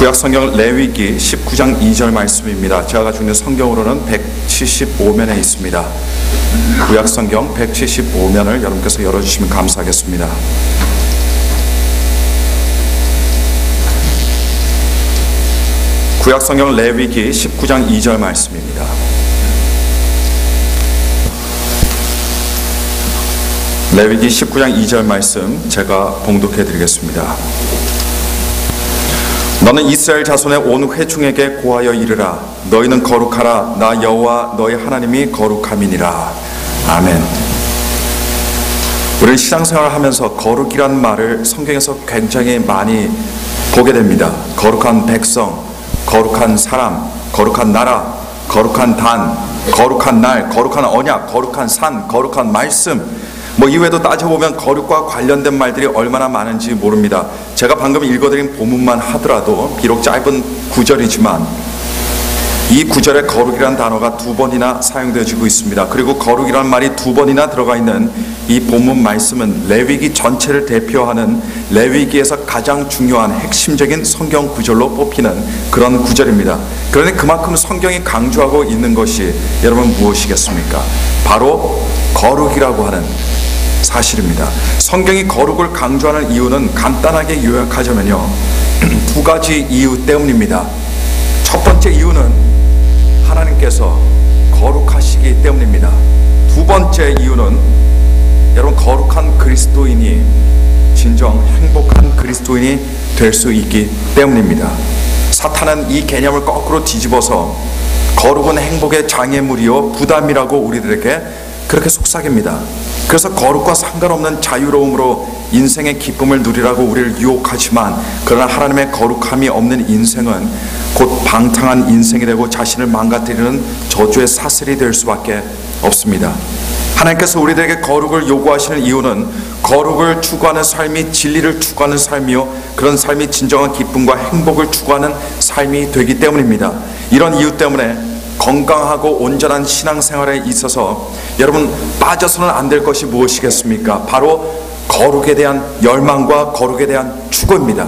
구약성경 레위기 19장 2절 말씀입니다. 제가 가지고 있는 성경으로는 175면에 있습니다. 구약성경 175면을 여러분께서 열어주시면 감사하겠습니다. 구약성경 레위기 19장 2절 말씀입니다. 레위기 19장 2절 말씀 제가 봉독해 드리겠습니다. 너는 이스라엘 자손의 온 회중에게 고하여 이르라. 너희는 거룩하라. 나 여호와 너희 하나님이 거룩함이니라. 아멘. 우리는 신앙생활을 하면서 거룩이란 말을 성경에서 굉장히 많이 보게 됩니다. 거룩한 백성, 거룩한 사람, 거룩한 나라, 거룩한 단, 거룩한 날, 거룩한 언약, 거룩한 산, 거룩한 말씀, 이외에도 따져보면 거룩과 관련된 말들이 얼마나 많은지 모릅니다. 제가 방금 읽어드린 본문만 하더라도 비록 짧은 구절이지만 이 구절에 거룩이라는 단어가 2번이나 사용되어지고 있습니다. 그리고 거룩이라는 말이 2번이나 들어가 있는 이 본문 말씀은 레위기 전체를 대표하는 레위기에서 가장 중요한 핵심적인 성경 구절로 뽑히는 그런 구절입니다. 그러니 그만큼 성경이 강조하고 있는 것이 여러분 무엇이겠습니까? 바로 거룩이라고 하는 사실입니다. 성경이 거룩을 강조하는 이유는 간단하게 요약하자면요, 2가지 이유 때문입니다. 첫 번째 이유는 하나님께서 거룩하시기 때문입니다. 2번째 이유는 여러분 거룩한 그리스도인이 진정 행복한 그리스도인이 될 수 있기 때문입니다. 사탄은 이 개념을 거꾸로 뒤집어서 거룩은 행복의 장애물이요 부담이라고 우리들에게 그렇게 속삭입니다. 그래서 거룩과 상관없는 자유로움으로 인생의 기쁨을 누리라고 우리를 유혹하지만, 그러나 하나님의 거룩함이 없는 인생은 곧 방탕한 인생이 되고 자신을 망가뜨리는 저주의 사슬이 될 수밖에 없습니다. 하나님께서 우리들에게 거룩을 요구하시는 이유는 거룩을 추구하는 삶이 진리를 추구하는 삶이요, 그런 삶이 진정한 기쁨과 행복을 추구하는 삶이 되기 때문입니다. 이런 이유 때문에 건강하고 온전한 신앙생활에 있어서 여러분 빠져서는 안 될 것이 무엇이겠습니까? 바로 거룩에 대한 열망과 거룩에 대한 추구입니다.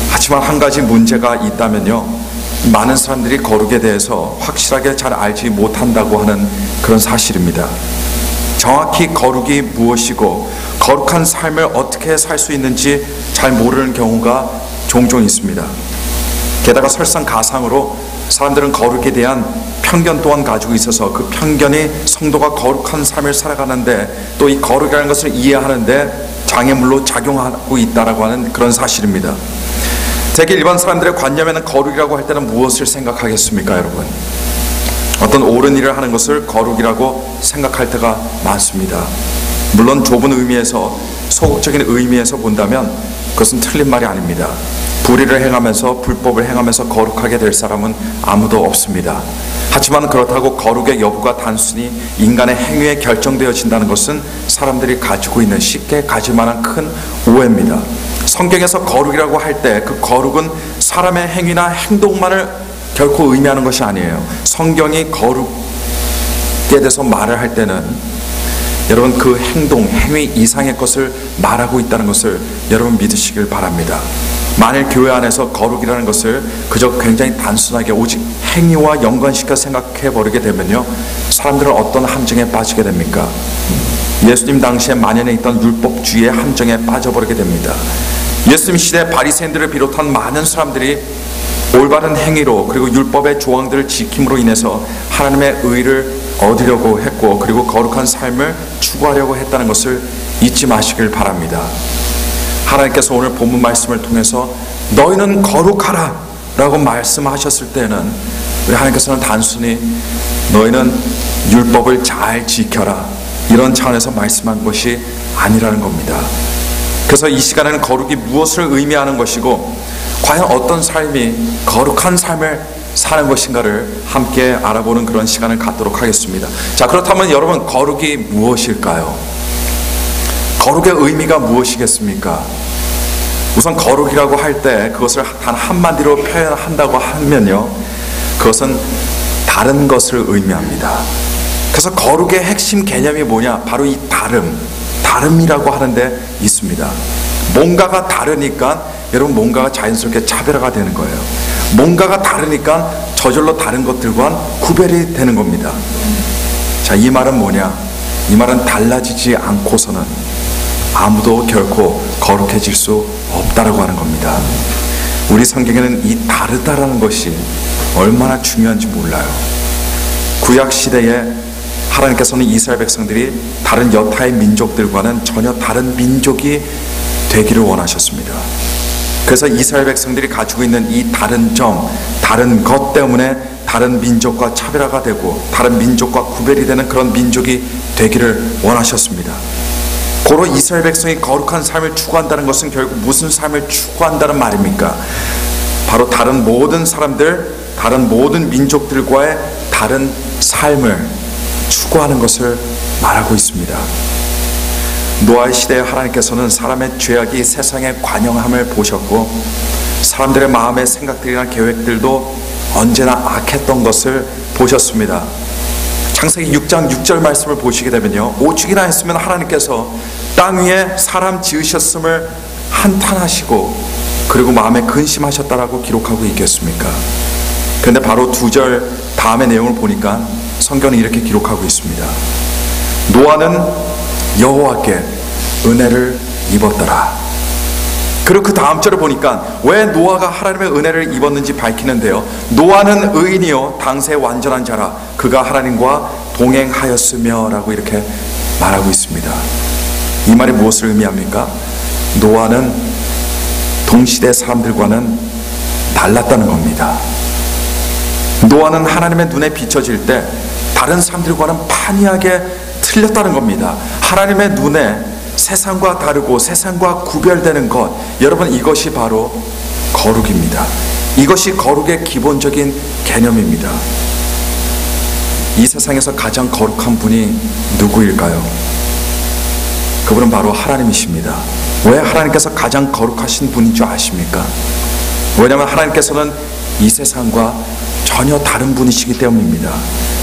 하지만 한 가지 문제가 있다면요, 많은 사람들이 거룩에 대해서 확실하게 잘 알지 못한다고 하는 그런 사실입니다. 정확히 거룩이 무엇이고 거룩한 삶을 어떻게 살 수 있는지 잘 모르는 경우가 종종 있습니다. 게다가 설상가상으로 사람들은 거룩에 대한 편견 또한 가지고 있어서 그 편견이 성도가 거룩한 삶을 살아가는데 또 이 거룩이라는 것을 이해하는데 장애물로 작용하고 있다라고 하는 그런 사실입니다. 대개 일반 사람들의 관념에는 거룩이라고 할 때는 무엇을 생각하겠습니까, 여러분? 어떤 옳은 일을 하는 것을 거룩이라고 생각할 때가 많습니다. 물론 좁은 의미에서, 소극적인 의미에서 본다면 그것은 틀린 말이 아닙니다. 불의를 행하면서 불법을 행하면서 거룩하게 될 사람은 아무도 없습니다. 하지만 그렇다고 거룩의 여부가 단순히 인간의 행위에 결정되어진다는 것은 사람들이 가지고 있는, 쉽게 가질 만한 큰 오해입니다. 성경에서 거룩이라고 할 때 그 거룩은 사람의 행위나 행동만을 결코 의미하는 것이 아니에요. 성경이 거룩에 대해서 말을 할 때는 여러분 그 행동, 행위 이상의 것을 말하고 있다는 것을 여러분 믿으시길 바랍니다. 만일 교회 안에서 거룩이라는 것을 그저 굉장히 단순하게 오직 행위와 연관시켜 생각해 버리게 되면요, 사람들은 어떤 함정에 빠지게 됩니까? 예수님 당시에 만연해 있던 율법주의의 함정에 빠져버리게 됩니다. 예수님 시대 바리새인들을 비롯한 많은 사람들이 올바른 행위로 그리고 율법의 조항들을 지킴으로 인해서 하나님의 의를 얻으려고 했고, 그리고 거룩한 삶을 추구하려고 했다는 것을 잊지 마시길 바랍니다. 하나님께서 오늘 본문 말씀을 통해서 너희는 거룩하라 라고 말씀하셨을 때는 우리 하나님께서는 단순히 너희는 율법을 잘 지켜라 이런 차원에서 말씀한 것이 아니라는 겁니다. 그래서 이 시간에는 거룩이 무엇을 의미하는 것이고 과연 어떤 삶이 거룩한 삶을 사는 것인가를 함께 알아보는 그런 시간을 갖도록 하겠습니다. 자, 그렇다면 여러분 거룩이 무엇일까요? 거룩의 의미가 무엇이겠습니까? 우선 거룩이라고 할 때 그것을 단 한마디로 표현한다고 하면요, 그것은 다른 것을 의미합니다. 그래서 거룩의 핵심 개념이 뭐냐? 바로 이 다름이라고 하는 데 있습니다. 뭔가가 다르니까 여러분 뭔가가 자연스럽게 차별화가 되는 거예요. 뭔가가 다르니까 저절로 다른 것들과는 구별이 되는 겁니다. 자, 이 말은 뭐냐? 이 말은 달라지지 않고서는 아무도 결코 거룩해질 수 없다라고 하는 겁니다. 우리 성경에는 이 다르다라는 것이 얼마나 중요한지 몰라요. 구약 시대에 하나님께서는 이스라엘 백성들이 다른 여타의 민족들과는 전혀 다른 민족이 되기를 원하셨습니다. 그래서 이스라엘 백성들이 가지고 있는 이 다른 점, 다른 것 때문에 다른 민족과 차별화가 되고 다른 민족과 구별이 되는 그런 민족이 되기를 원하셨습니다. 고로 이스라엘 백성이 거룩한 삶을 추구한다는 것은 결국 무슨 삶을 추구한다는 말입니까? 바로 다른 모든 사람들, 다른 모든 민족들과의 다른 삶을 추구하는 것을 말하고 있습니다. 노아의 시대에 하나님께서는 사람의 죄악이 세상에 관영함을 보셨고 사람들의 마음의 생각들이나 계획들도 언제나 악했던 것을 보셨습니다. 창세기 6장 6절 말씀을 보시게 되면요, 오죽이나 했으면 하나님께서 땅 위에 사람 지으셨음을 한탄하시고 그리고 마음에 근심하셨다라고 기록하고 있겠습니까? 그런데 바로 2절 다음의 내용을 보니까 성경은 이렇게 기록하고 있습니다. 노아는 여호와께 은혜를 입었더라. 그리고 그 다음 절을 보니까 왜 노아가 하나님의 은혜를 입었는지 밝히는데요, 노아는 의인이요 당세 완전한 자라 그가 하나님과 동행하였으며 라고 이렇게 말하고 있습니다. 이 말이 무엇을 의미합니까? 노아는 동시대 사람들과는 달랐다는 겁니다. 노아는 하나님의 눈에 비춰질 때 다른 사람들과는 판이하게 틀렸다는 겁니다. 하나님의 눈에 세상과 다르고 세상과 구별되는 것, 여러분 이것이 바로 거룩입니다. 이것이 거룩의 기본적인 개념입니다. 이 세상에서 가장 거룩한 분이 누구일까요? 그분은 바로 하나님이십니다. 왜 하나님께서 가장 거룩하신 분인 줄 아십니까? 왜냐하면 하나님께서는 이 세상과 전혀 다른 분이시기 때문입니다.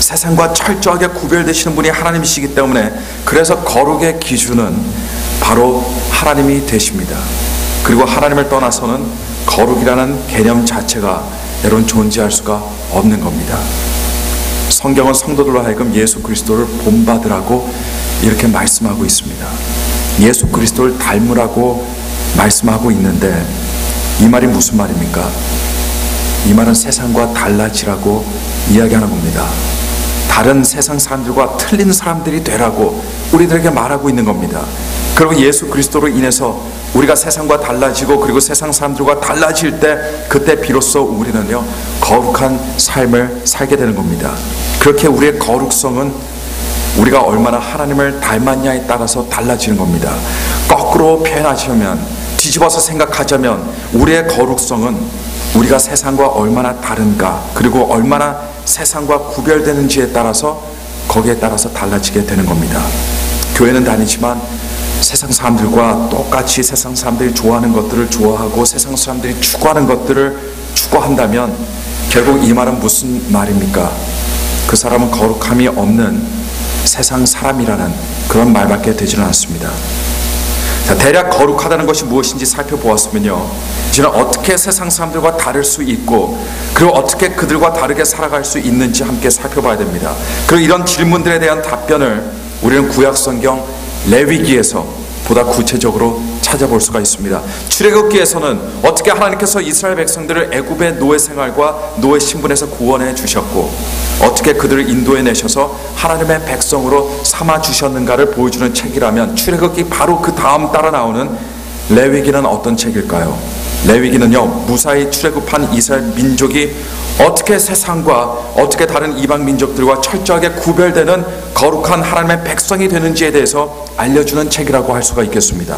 세상과 철저하게 구별되시는 분이 하나님이시기 때문에 그래서 거룩의 기준은 바로 하나님이 되십니다. 그리고 하나님을 떠나서는 거룩이라는 개념 자체가 여러분 존재할 수가 없는 겁니다. 성경은 성도들로 하여금 예수 그리스도를 본받으라고 이렇게 말씀하고 있습니다. 예수 그리스도를 닮으라고 말씀하고 있는데 이 말이 무슨 말입니까? 이 말은 세상과 달라지라고 이야기하는 겁니다. 다른 세상 사람들과 틀린 사람들이 되라고 우리들에게 말하고 있는 겁니다. 그리고 예수 그리스도로 인해서 우리가 세상과 달라지고 그리고 세상 사람들과 달라질 때 그때 비로소 우리는요 거룩한 삶을 살게 되는 겁니다. 그렇게 우리의 거룩성은 우리가 얼마나 하나님을 닮았냐에 따라서 달라지는 겁니다. 거꾸로 표현하자면, 뒤집어서 생각하자면 우리의 거룩성은 우리가 세상과 얼마나 다른가 그리고 얼마나 세상과 구별되는지에 따라서 거기에 따라서 달라지게 되는 겁니다. 교회는 다니지만 세상 사람들과 똑같이 세상 사람들이 좋아하는 것들을 좋아하고 세상 사람들이 추구하는 것들을 추구한다면 결국 이 말은 무슨 말입니까? 그 사람은 거룩함이 없는 세상 사람이라는 그런 말밖에 되지는 않습니다. 자, 대략 거룩하다는 것이 무엇인지 살펴보았으면요, 이제는 어떻게 세상 사람들과 다를 수 있고 그리고 어떻게 그들과 다르게 살아갈 수 있는지 함께 살펴봐야 됩니다. 그리고 이런 질문들에 대한 답변을 우리는 구약성경 레위기에서 보다 구체적으로 찾아볼 수가 있습니다. 출애굽기에서는 어떻게 하나님께서 이스라엘 백성들을 애굽의 노예 생활과 노예 신분에서 구원해 주셨고 어떻게 그들을 인도해 내셔서 하나님의 백성으로 삼아 주셨는가를 보여주는 책이라면, 출애굽기 바로 그 다음 따라 나오는 레위기는 어떤 책일까요? 레위기는요, 무사히 출애굽한 이스라엘 민족이 어떻게 세상과 어떻게 다른 이방 민족들과 철저하게 구별되는 거룩한 하나님의 백성이 되는지에 대해서 알려주는 책이라고 할 수가 있겠습니다.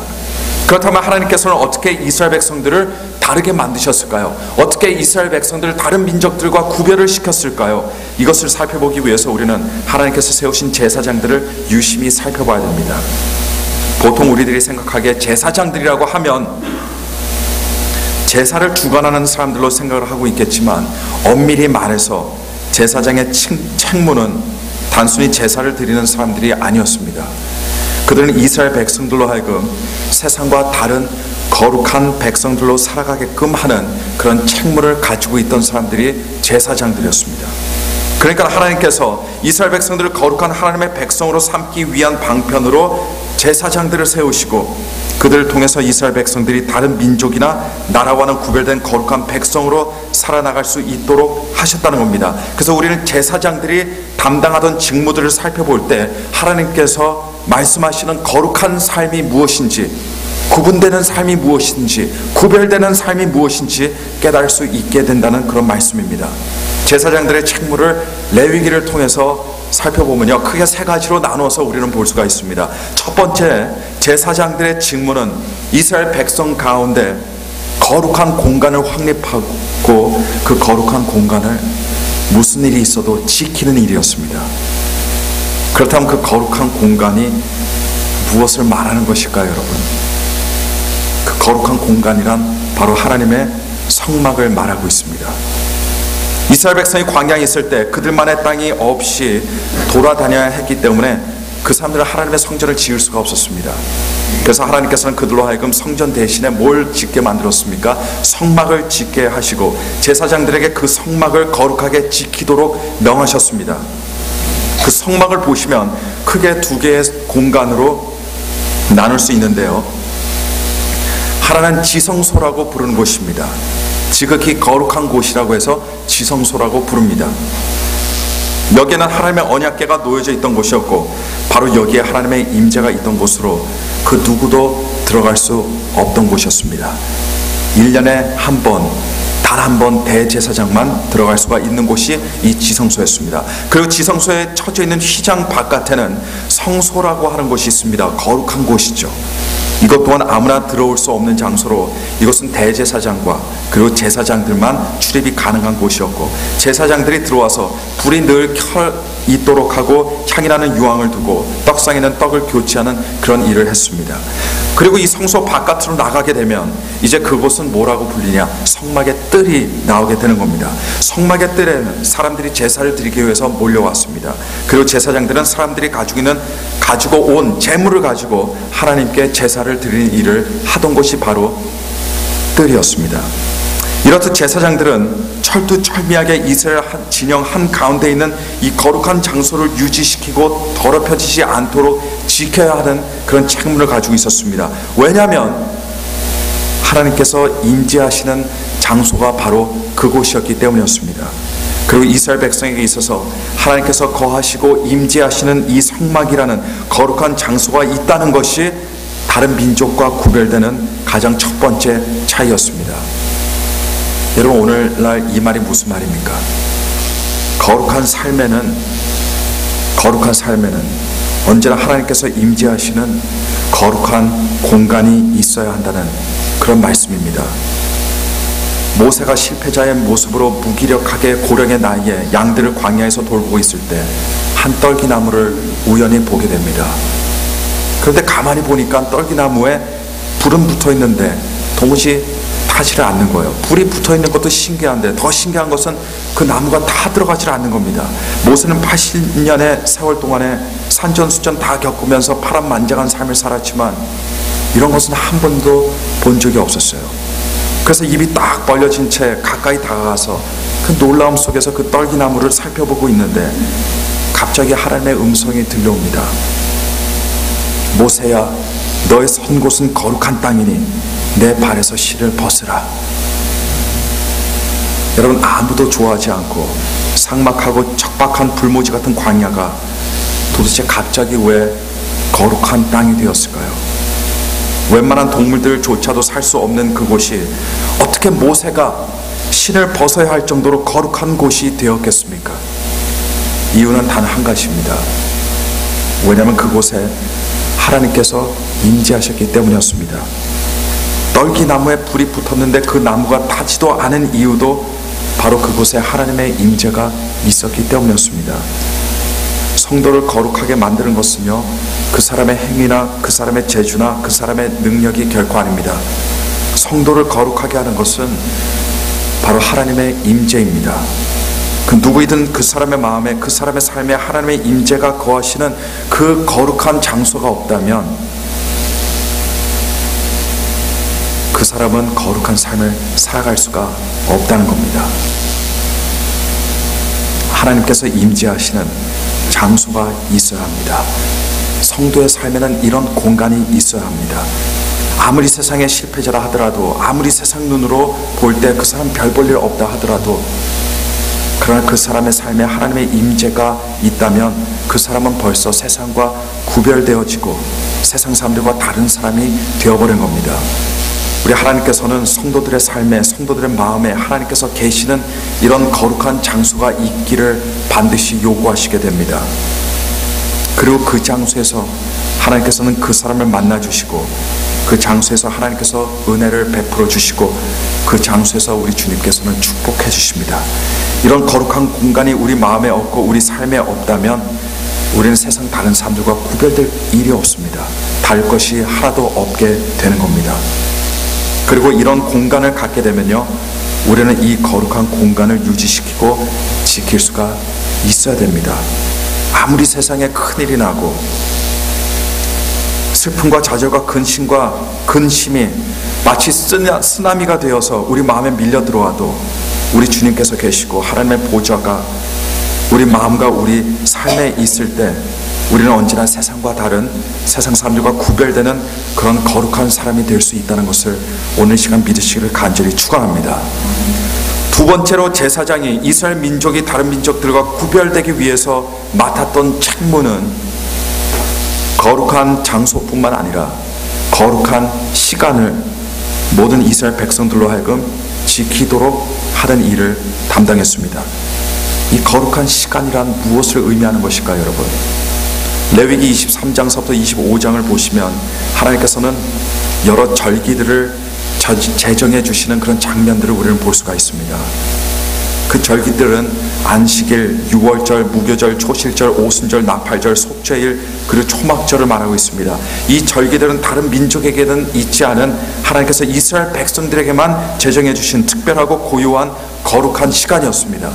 그렇다면 하나님께서는 어떻게 이스라엘 백성들을 다르게 만드셨을까요? 어떻게 이스라엘 백성들을 다른 민족들과 구별을 시켰을까요? 이것을 살펴보기 위해서 우리는 하나님께서 세우신 제사장들을 유심히 살펴봐야 됩니다. 보통 우리들이 생각하기에 제사장들이라고 하면 제사를 주관하는 사람들로 생각을 하고 있겠지만 엄밀히 말해서 제사장의 책무는 단순히 제사를 드리는 사람들이 아니었습니다. 그들은 이스라엘 백성들로 하여금 세상과 다른 거룩한 백성들로 살아가게끔 하는 그런 책무를 가지고 있던 사람들이 제사장들이었습니다. 그러니까 하나님께서 이스라엘 백성들을 거룩한 하나님의 백성으로 삼기 위한 방편으로 제사장들을 세우시고 그들을 통해서 이스라엘 백성들이 다른 민족이나 나라와는 구별된 거룩한 백성으로 살아나갈 수 있도록 하셨다는 겁니다. 그래서 우리는 제사장들이 담당하던 직무들을 살펴볼 때 하나님께서 말씀하시는 거룩한 삶이 무엇인지, 구분되는 삶이 무엇인지, 구별되는 삶이 무엇인지 깨달을 수 있게 된다는 그런 말씀입니다. 제사장들의 책무를 레위기를 통해서 살펴보면요, 크게 세 가지로 나누어서 우리는 볼 수가 있습니다. 첫 번째, 제사장들의 직무는 이스라엘 백성 가운데 거룩한 공간을 확립하고 그 거룩한 공간을 무슨 일이 있어도 지키는 일이었습니다. 그렇다면 그 거룩한 공간이 무엇을 말하는 것일까요, 여러분? 그 거룩한 공간이란 바로 하나님의 성막을 말하고 있습니다. 이스라엘 백성이 광야에 있을 때 그들만의 땅이 없이 돌아다녀야 했기 때문에 그 사람들은 하나님의 성전을 지을 수가 없었습니다. 그래서 하나님께서는 그들로 하여금 성전 대신에 뭘 짓게 만들었습니까? 성막을 짓게 하시고 제사장들에게 그 성막을 거룩하게 지키도록 명하셨습니다. 그 성막을 보시면 크게 두 개의 공간으로 나눌 수 있는데요, 하나는 지성소라고 부르는 곳입니다. 지극히 거룩한 곳이라고 해서 지성소라고 부릅니다. 여기에는 하나님의 언약궤가 놓여져 있던 곳이었고 바로 여기에 하나님의 임재가 있던 곳으로 그 누구도 들어갈 수 없던 곳이었습니다. 1년에 한 번, 단 한 번 대제사장만 들어갈 수가 있는 곳이 이 지성소였습니다. 그리고 지성소에 쳐져 있는 휘장 바깥에는 성소라고 하는 곳이 있습니다. 거룩한 곳이죠. 이것 또한 아무나 들어올 수 없는 장소로 이것은 대제사장과 그리고 제사장들만 출입이 가능한 곳이었고 제사장들이 들어와서 불이 늘 켜 있도록 하고 향이 나는 유황을 두고 떡상에는 떡을 교체하는 그런 일을 했습니다. 그리고 이 성소 바깥으로 나가게 되면 이제 그곳은 뭐라고 불리냐? 성막의 뜰이 나오게 되는 겁니다. 성막의 뜰에는 사람들이 제사를 드리기 위해서 몰려왔습니다. 그리고 제사장들은 사람들이 가지고 온 재물을 가지고 하나님께 제사를 드리는 일을 하던 곳이 바로 뜰이었습니다. 이렇듯 제사장들은 철두철미하게 이스라엘 진영 한가운데 있는 이 거룩한 장소를 유지시키고 더럽혀지지 않도록 지켜야 하는 그런 책무를 가지고 있었습니다. 왜냐하면 하나님께서 임재하시는 장소가 바로 그곳이었기 때문이었습니다. 그리고 이스라엘 백성에게 있어서 하나님께서 거하시고 임재하시는 이 성막이라는 거룩한 장소가 있다는 것이 다른 민족과 구별되는 가장 첫 번째 차이였습니다. 여러분, 오늘날 이 말이 무슨 말입니까? 거룩한 삶에는 언제나 하나님께서 임재하시는 거룩한 공간이 있어야 한다는 그런 말씀입니다. 모세가 실패자의 모습으로 무기력하게 고령의 나이에 양들을 광야에서 돌보고 있을 때 한 떨기나무를 우연히 보게 됩니다. 그런데 가만히 보니까 떨기나무에 불은 붙어 있는데 도무지 타지를 않는 거예요. 불이 붙어 있는 것도 신기한데 더 신기한 것은 그 나무가 다 들어가질 않는 겁니다. 모세는 80년의 세월 동안에 산전수전 다 겪으면서 파란만장한 삶을 살았지만 이런 것은 한 번도 본 적이 없었어요. 그래서 입이 딱 벌려진 채 가까이 다가가서 그 놀라움 속에서 그 떨기나무를 살펴보고 있는데 갑자기 하나님의 음성이 들려옵니다. 모세야, 너의 선 곳은 거룩한 땅이니 내 발에서 실을 벗으라. 여러분, 아무도 좋아하지 않고 삭막하고 척박한 불모지 같은 광야가 도대체 갑자기 왜 거룩한 땅이 되었을까요? 웬만한 동물들조차도 살 수 없는 그곳이 어떻게 모세가 신을 벗어야 할 정도로 거룩한 곳이 되었겠습니까? 이유는 단 한 가지입니다. 왜냐하면 그곳에 하나님께서 임재하셨기 때문이었습니다. 떨기나무에 불이 붙었는데 그 나무가 타지도 않은 이유도 바로 그곳에 하나님의 임재가 있었기 때문이었습니다. 성도를 거룩하게 만드는 것은요, 그 사람의 행위나 그 사람의 재주나 그 사람의 능력이 결코 아닙니다. 성도를 거룩하게 하는 것은 바로 하나님의 임재입니다. 그 누구이든 그 사람의 마음에, 그 사람의 삶에 하나님의 임재가 거하시는 그 거룩한 장소가 없다면 그 사람은 거룩한 삶을 살아갈 수가 없다는 겁니다. 하나님께서 임재하시는 장소가 있어야 합니다. 성도의 삶에는 이런 공간이 있어야 합니다. 아무리 세상의 실패자라 하더라도, 아무리 세상 눈으로 볼 때 그 사람 별 볼 일 없다 하더라도, 그러나 그 사람의 삶에 하나님의 임재가 있다면 그 사람은 벌써 세상과 구별되어지고 세상 사람들과 다른 사람이 되어버린 겁니다. 우리 하나님께서는 성도들의 삶에, 성도들의 마음에 하나님께서 계시는 이런 거룩한 장소가 있기를 반드시 요구하시게 됩니다. 그리고 그 장소에서 하나님께서는 그 사람을 만나주시고, 그 장소에서 하나님께서 은혜를 베풀어 주시고, 그 장소에서 우리 주님께서는 축복해 주십니다. 이런 거룩한 공간이 우리 마음에 없고 우리 삶에 없다면 우리는 세상 다른 사람들과 구별될 일이 없습니다. 다를 것이 하나도 없게 되는 겁니다. 그리고 이런 공간을 갖게 되면요, 우리는 이 거룩한 공간을 유지시키고 지킬 수가 있어야 됩니다. 아무리 세상에 큰일이 나고 슬픔과 좌절과 근심이 마치 쓰나미가 되어서 우리 마음에 밀려 들어와도 우리 주님께서 계시고 하나님의 보좌가 우리 마음과 우리 삶에 있을 때 우리는 언제나 세상과 다른, 세상 사람들과 구별되는 그런 거룩한 사람이 될 수 있다는 것을 오늘 시간 믿으시기를 간절히 축원합니다. 두 번째로 제사장이 이스라엘 민족이 다른 민족들과 구별되기 위해서 맡았던 책무는 거룩한 장소뿐만 아니라 거룩한 시간을 모든 이스라엘 백성들로 하여금 지키도록 하는 일을 담당했습니다. 이 거룩한 시간이란 무엇을 의미하는 것일까요, 여러분? 레위기 23장서부터 25장을 보시면 하나님께서는 여러 절기들을 제정해 주시는 그런 장면들을 우리는 볼 수가 있습니다. 그 절기들은 안식일, 유월절, 무교절, 초실절, 오순절, 나팔절, 속죄일, 그리고 초막절을 말하고 있습니다. 이 절기들은 다른 민족에게는 있지 않은 하나님께서 이스라엘 백성들에게만 제정해 주신 특별하고 고유한 거룩한 시간이었습니다.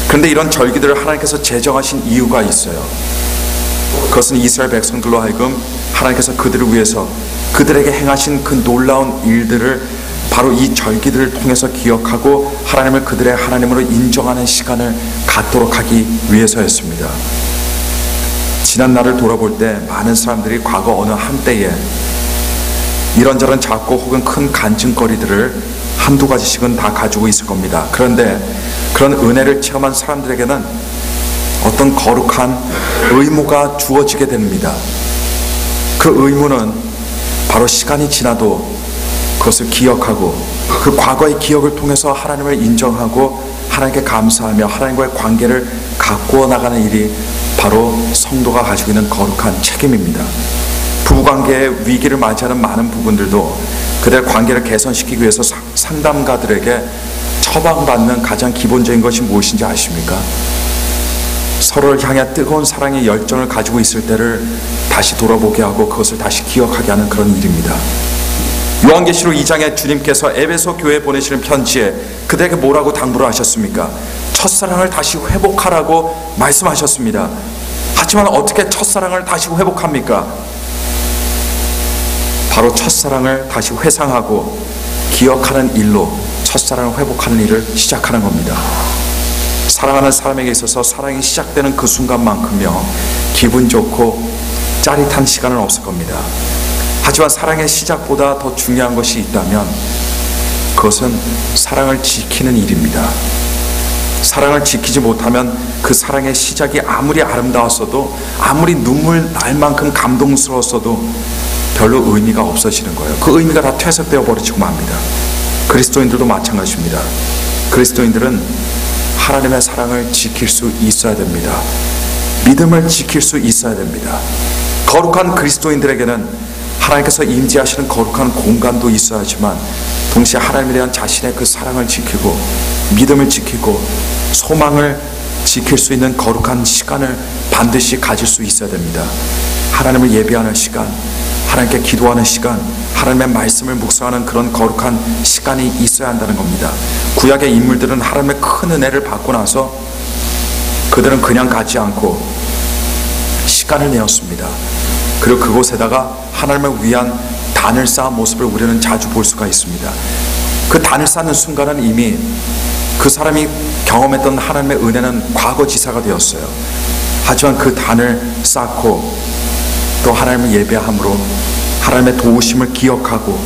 그런데 이런 절기들을 하나님께서 제정하신 이유가 있어요. 그것은 이스라엘 백성들로 하여금 하나님께서 그들을 위해서 그들에게 행하신 그 놀라운 일들을 바로 이 절기들을 통해서 기억하고 하나님을 그들의 하나님으로 인정하는 시간을 갖도록 하기 위해서였습니다. 지난 날을 돌아볼 때 많은 사람들이 과거 어느 한때에 이런저런 작고 혹은 큰 간증거리들을 한두 가지씩은 다 가지고 있을 겁니다. 그런데 그런 은혜를 체험한 사람들에게는 어떤 거룩한 의무가 주어지게 됩니다. 그 의무는 바로 시간이 지나도 그것을 기억하고 그 과거의 기억을 통해서 하나님을 인정하고 하나님께 감사하며 하나님과의 관계를 가꾸어 나가는 일이 바로 성도가 가지고 있는 거룩한 책임입니다. 부부관계의 위기를 맞이하는 많은 부분들도 그들의 관계를 개선시키기 위해서 상담가들에게 처방받는 가장 기본적인 것이 무엇인지 아십니까? 서로를 향해 뜨거운 사랑의 열정을 가지고 있을 때를 다시 돌아보게 하고 그것을 다시 기억하게 하는 그런 일입니다. 요한계시록 2장에 주님께서 에베소 교회에 보내시는 편지에 그들에게 뭐라고 당부를 하셨습니까? 첫사랑을 다시 회복하라고 말씀하셨습니다. 하지만 어떻게 첫사랑을 다시 회복합니까? 바로 첫사랑을 다시 회상하고 기억하는 일로 첫사랑을 회복하는 일을 시작하는 겁니다. 사랑하는 사람에게 있어서 사랑이 시작되는 그 순간만큼요, 기분 좋고 짜릿한 시간은 없을 겁니다. 하지만 사랑의 시작보다 더 중요한 것이 있다면 그것은 사랑을 지키는 일입니다. 사랑을 지키지 못하면 그 사랑의 시작이 아무리 아름다웠어도 아무리 눈물 날 만큼 감동스러웠어도 별로 의미가 없어지는 거예요. 그 의미가 다 퇴색되어 버리고 맙니다. 그리스도인들도 마찬가지입니다. 그리스도인들은 하나님의 사랑을 지킬 수 있어야 됩니다. 믿음을 지킬 수 있어야 됩니다. 거룩한 그리스도인들에게는 하나님께서 임재하시는 거룩한 공간도 있어야지만 동시에 하나님에 대한 자신의 그 사랑을 지키고 믿음을 지키고 소망을 지킬 수 있는 거룩한 시간을 반드시 가질 수 있어야 됩니다. 하나님을 예배하는 시간, 하나님께 기도하는 시간, 하나님의 말씀을 묵상하는 그런 거룩한 시간이 있어야 한다는 겁니다. 구약의 인물들은 하나님의 큰 은혜를 받고 나서 그들은 그냥 가지 않고 시간을 내었습니다. 그리고 그곳에다가 하나님을 위한 단을 쌓은 모습을 우리는 자주 볼 수가 있습니다. 그 단을 쌓는 순간은 이미 그 사람이 경험했던 하나님의 은혜는 과거지사가 되었어요. 하지만 그 단을 쌓고 또 하나님을 예배함으로 하나님의 도우심을 기억하고,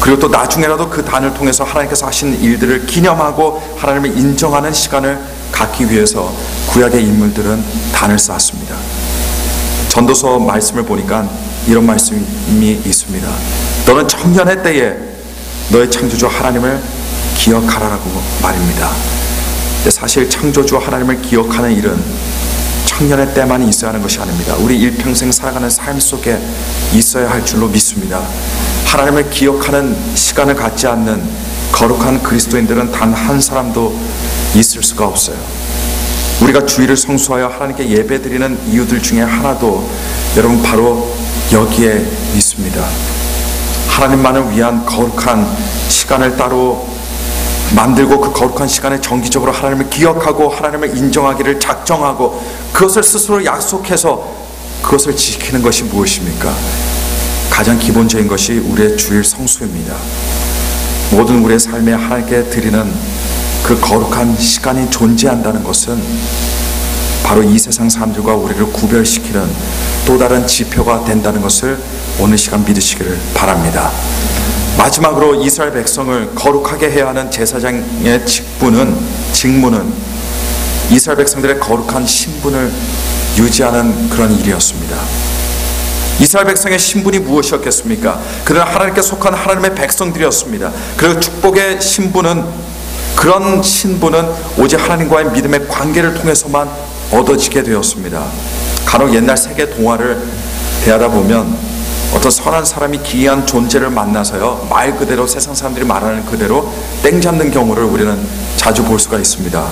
그리고 또 나중에라도 그 단을 통해서 하나님께서 하신 일들을 기념하고 하나님을 인정하는 시간을 갖기 위해서 구약의 인물들은 단을 쌓았습니다. 전도서 말씀을 보니까 이런 말씀이 있습니다. 너는 청년의 때에 너의 창조주 하나님을 기억하라라고 말입니다. 근데 사실 창조주 하나님을 기억하는 일은 청년의 때만 있어야 하는 것이 아닙니다. 우리 일평생 살아가는 삶 속에 있어야 할 줄로 믿습니다. 하나님을 기억하는 시간을 갖지 않는 거룩한 그리스도인들은 단 한 사람도 있을 수가 없어요. 우리가 주일을 성수하여 하나님께 예배드리는 이유들 중에 하나도 여러분 바로 여기에 있습니다. 하나님만을 위한 거룩한 시간을 따로 만들고 그 거룩한 시간에 정기적으로 하나님을 기억하고 하나님을 인정하기를 작정하고 그것을 스스로 약속해서 그것을 지키는 것이 무엇입니까? 가장 기본적인 것이 우리의 주일 성수입니다. 모든 우리의 삶에 하나님께 드리는 그 거룩한 시간이 존재한다는 것은 바로 이 세상 사람들과 우리를 구별시키는 또 다른 지표가 된다는 것을 오늘 시간 믿으시기를 바랍니다. 마지막으로 이스라엘 백성을 거룩하게 해야 하는 제사장의 직무는 이스라엘 백성들의 거룩한 신분을 유지하는 그런 일이었습니다. 이스라엘 백성의 신분이 무엇이었겠습니까? 그들은 하나님께 속한 하나님의 백성들이었습니다. 그리고 축복의 그런 신분은 오직 하나님과의 믿음의 관계를 통해서만 얻어지게 되었습니다. 간혹 옛날 세계 동화를 대하다 보면 어떤 선한 사람이 기이한 존재를 만나서요, 말 그대로 세상 사람들이 말하는 그대로 땡 잡는 경우를 우리는 자주 볼 수가 있습니다.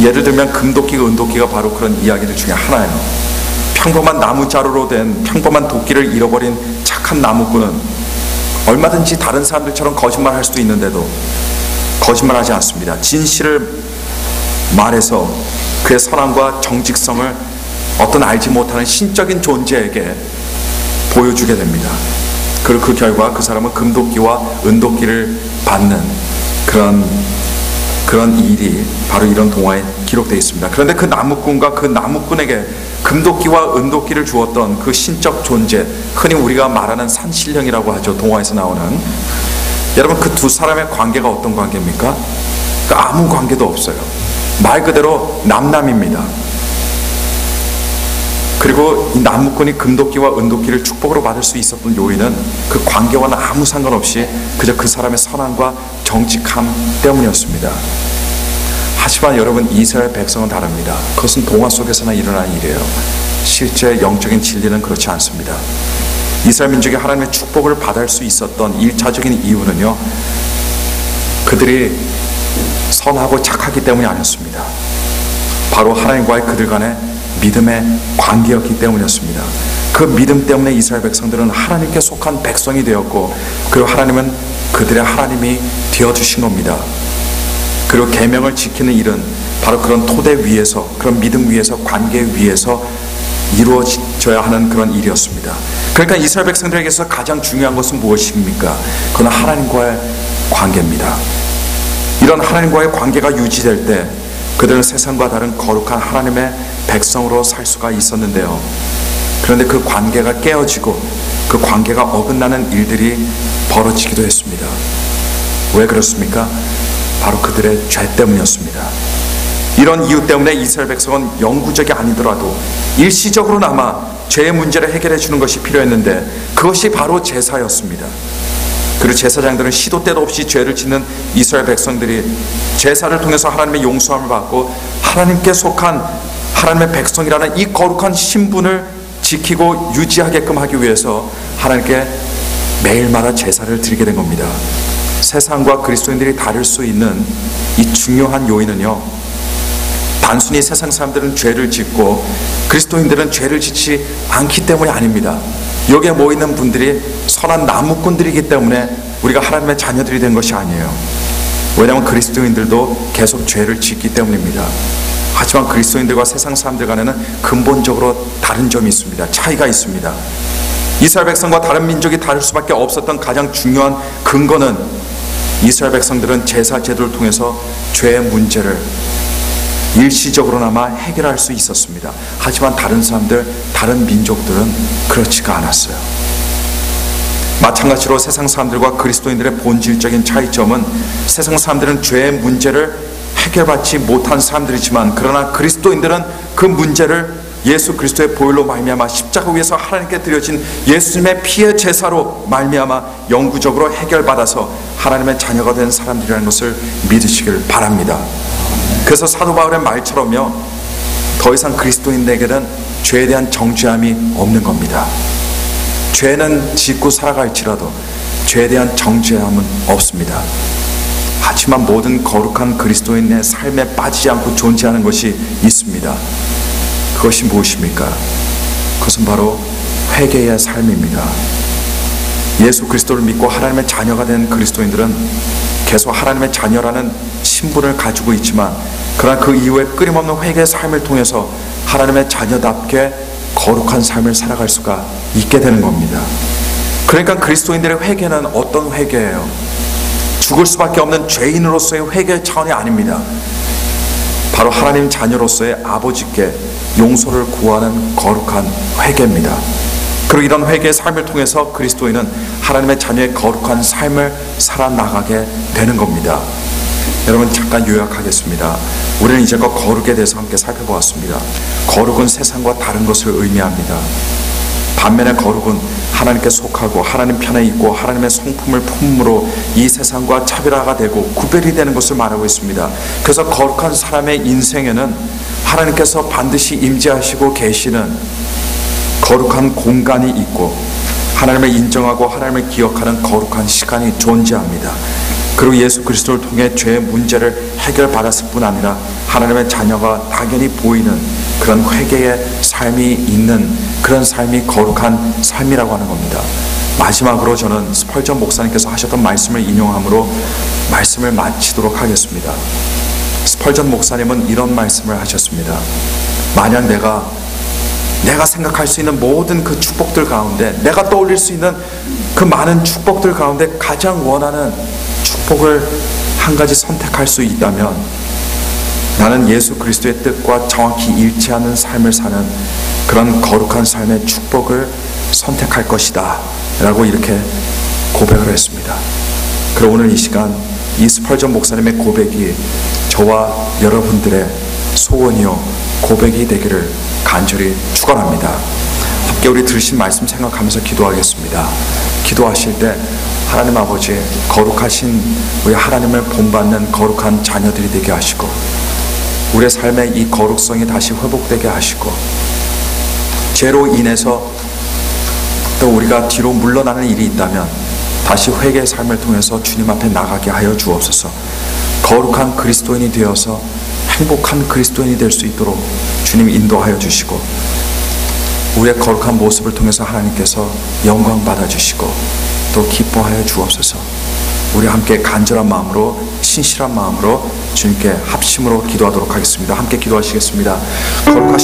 예를 들면 금도끼가 은도끼가 바로 그런 이야기들 중에 하나예요. 평범한 나무자루로 된 평범한 도끼를 잃어버린 착한 나무꾼은 얼마든지 다른 사람들처럼 거짓말할 수도 있는데도 거짓말하지 않습니다. 진실을 말해서 그의 선함과 정직성을 어떤 알지 못하는 신적인 존재에게 보여주게 됩니다. 그리고 그 결과 그 사람은 금도끼와 은도끼를 받는 그런 일이 바로 이런 동화에 기록되어 있습니다. 그런데 그 나무꾼과 그 나무꾼에게 금도끼와 은도끼를 주었던 그 신적 존재, 흔히 우리가 말하는 산신령이라고 하죠. 동화에서 나오는. 여러분, 그 두 사람의 관계가 어떤 관계입니까? 아무 관계도 없어요. 말 그대로 남남입니다. 그리고 이 나무꾼이 금도끼와 은도끼를 축복으로 받을 수 있었던 요인은 그 관계와는 아무 상관없이 그저 그 사람의 선함과 정직함 때문이었습니다. 하지만 여러분, 이스라엘 백성은 다릅니다. 그것은 동화 속에서나 일어난 일이에요. 실제 영적인 진리는 그렇지 않습니다. 이스라엘 민족이 하나님의 축복을 받을 수 있었던 1차적인 이유는요, 그들이 선하고 착하기 때문이 아니었습니다. 바로 하나님과의 그들 간의 믿음의 관계였기 때문이었습니다. 그 믿음 때문에 이스라엘 백성들은 하나님께 속한 백성이 되었고, 그리고 하나님은 그들의 하나님이 되어주신 겁니다. 그리고 계명을 지키는 일은 바로 그런 토대 위에서, 그런 믿음 위에서, 관계 위에서 이루어져야 하는 그런 일이었습니다. 그러니까 이스라엘 백성들에게서 가장 중요한 것은 무엇입니까? 그건 하나님과의 관계입니다. 이런 하나님과의 관계가 유지될 때 그들은 세상과 다른 거룩한 하나님의 백성으로 살 수가 있었는데요. 그런데 그 관계가 깨어지고 그 관계가 어긋나는 일들이 벌어지기도 했습니다. 왜 그렇습니까? 바로 그들의 죄 때문이었습니다. 이런 이유 때문에 이스라엘 백성은 영구적이 아니더라도 일시적으로나마 죄의 문제를 해결해 주는 것이 필요했는데 그것이 바로 제사였습니다. 그리고 제사장들은 시도 때도 없이 죄를 짓는 이스라엘 백성들이 제사를 통해서 하나님의 용서함을 받고 하나님께 속한 하나님의 백성이라는 이 거룩한 신분을 지키고 유지하게끔 하기 위해서 하나님께 매일마다 제사를 드리게 된 겁니다. 세상과 그리스도인들이 다를 수 있는 이 중요한 요인은요, 단순히 세상 사람들은 죄를 짓고 그리스도인들은 죄를 짓지 않기 때문이 아닙니다. 여기에 모이는 분들이 선한 나무꾼들이기 때문에 우리가 하나님의 자녀들이 된 것이 아니에요. 왜냐하면 그리스도인들도 계속 죄를 짓기 때문입니다. 하지만 그리스도인들과 세상 사람들 간에는 근본적으로 다른 점이 있습니다. 차이가 있습니다. 이스라엘 백성과 다른 민족이 다를 수밖에 없었던 가장 중요한 근거는 이스라엘 백성들은 제사 제도를 통해서 죄의 문제를 일시적으로나마 해결할 수 있었습니다. 하지만 다른 사람들, 다른 민족들은 그렇지가 않았어요. 마찬가지로 세상 사람들과 그리스도인들의 본질적인 차이점은 세상 사람들은 죄의 문제를 해결받지 못한 사람들이지만 그러나 그리스도인들은 그 문제를 예수 그리스도의 보혈로 말미암아 십자가 위에서 하나님께 드려진 예수님의 피의 제사로 말미암아 영구적으로 해결받아서 하나님의 자녀가 된 사람들이라는 것을 믿으시길 바랍니다. 그래서 사도 바울의 말처럼요, 더 이상 그리스도인에게는 죄에 대한 정죄함이 없는 겁니다. 죄는 짓고 살아갈지라도 죄에 대한 정죄함은 없습니다. 하지만 모든 거룩한 그리스도인의 삶에 빠지지 않고 존재하는 것이 있습니다. 그것이 무엇입니까? 그것은 바로 회개의 삶입니다. 예수 그리스도를 믿고 하나님의 자녀가 된 그리스도인들은 계속 하나님의 자녀라는 신분을 가지고 있지만 그러나 그 이후에 끊임없는 회개의 삶을 통해서 하나님의 자녀답게 거룩한 삶을 살아갈 수가 있게 되는 겁니다. 그러니까 그리스도인들의 회개는 어떤 회개예요? 죽을 수밖에 없는 죄인으로서의 회개의 차원이 아닙니다. 바로 하나님 자녀로서의 아버지께 용서를 구하는 거룩한 회개입니다. 그리고 이런 회개의 삶을 통해서 그리스도인은 하나님의 자녀의 거룩한 삶을 살아나가게 되는 겁니다. 여러분, 잠깐 요약하겠습니다. 우리는 이제껏 거룩에 대해서 함께 살펴보았습니다. 거룩은 세상과 다른 것을 의미합니다. 반면에 거룩은 하나님께 속하고 하나님 편에 있고 하나님의 성품을 품음으로 이 세상과 차별화가 되고 구별이 되는 것을 말하고 있습니다. 그래서 거룩한 사람의 인생에는 하나님께서 반드시 임재하시고 계시는 거룩한 공간이 있고 하나님을 인정하고 하나님을 기억하는 거룩한 시간이 존재합니다. 그리고 예수 그리스도를 통해 죄의 문제를 해결받았을 뿐 아니라 하나님의 자녀가 당연히 보이는 그런 회개의 삶이 있는 그런 삶이 거룩한 삶이라고 하는 겁니다. 마지막으로 저는 스펄전 목사님께서 하셨던 말씀을 인용함으로 말씀을 마치도록 하겠습니다. 스펄전 목사님은 이런 말씀을 하셨습니다. 만약 내가 생각할 수 있는 모든 그 축복들 가운데, 내가 떠올릴 수 있는 그 많은 축복들 가운데 가장 원하는 축복을 한 가지 선택할 수 있다면 나는 예수 그리스도의 뜻과 정확히 일치하는 삶을 사는 그런 거룩한 삶의 축복을 선택할 것이다 라고 이렇게 고백을 했습니다. 그리고 오늘 이 시간 이 스펄전 목사님의 고백이 저와 여러분들의 소원이요 고백이 되기를 간절히 축원합니다. 함께 우리 들으신 말씀 생각하면서 기도하겠습니다. 기도하실 때 하나님 아버지, 거룩하신 우리 하나님을 본받는 거룩한 자녀들이 되게 하시고 우리의 삶의 이 거룩성이 다시 회복되게 하시고 죄로 인해서 또 우리가 뒤로 물러나는 일이 있다면 다시 회개의 삶을 통해서 주님 앞에 나가게 하여 주옵소서. 거룩한 그리스도인이 되어서 행복한 그리스도인이 될 수 있도록 주님 인도하여 주시고 우리의 거룩한 모습을 통해서 하나님께서 영광 받아주시고 또 기뻐하여 주옵소서. 우리 함께 간절한 마음으로 신실한 마음으로 주님께 합심으로 기도하도록 하겠습니다. 함께 기도하시겠습니다. 거룩하신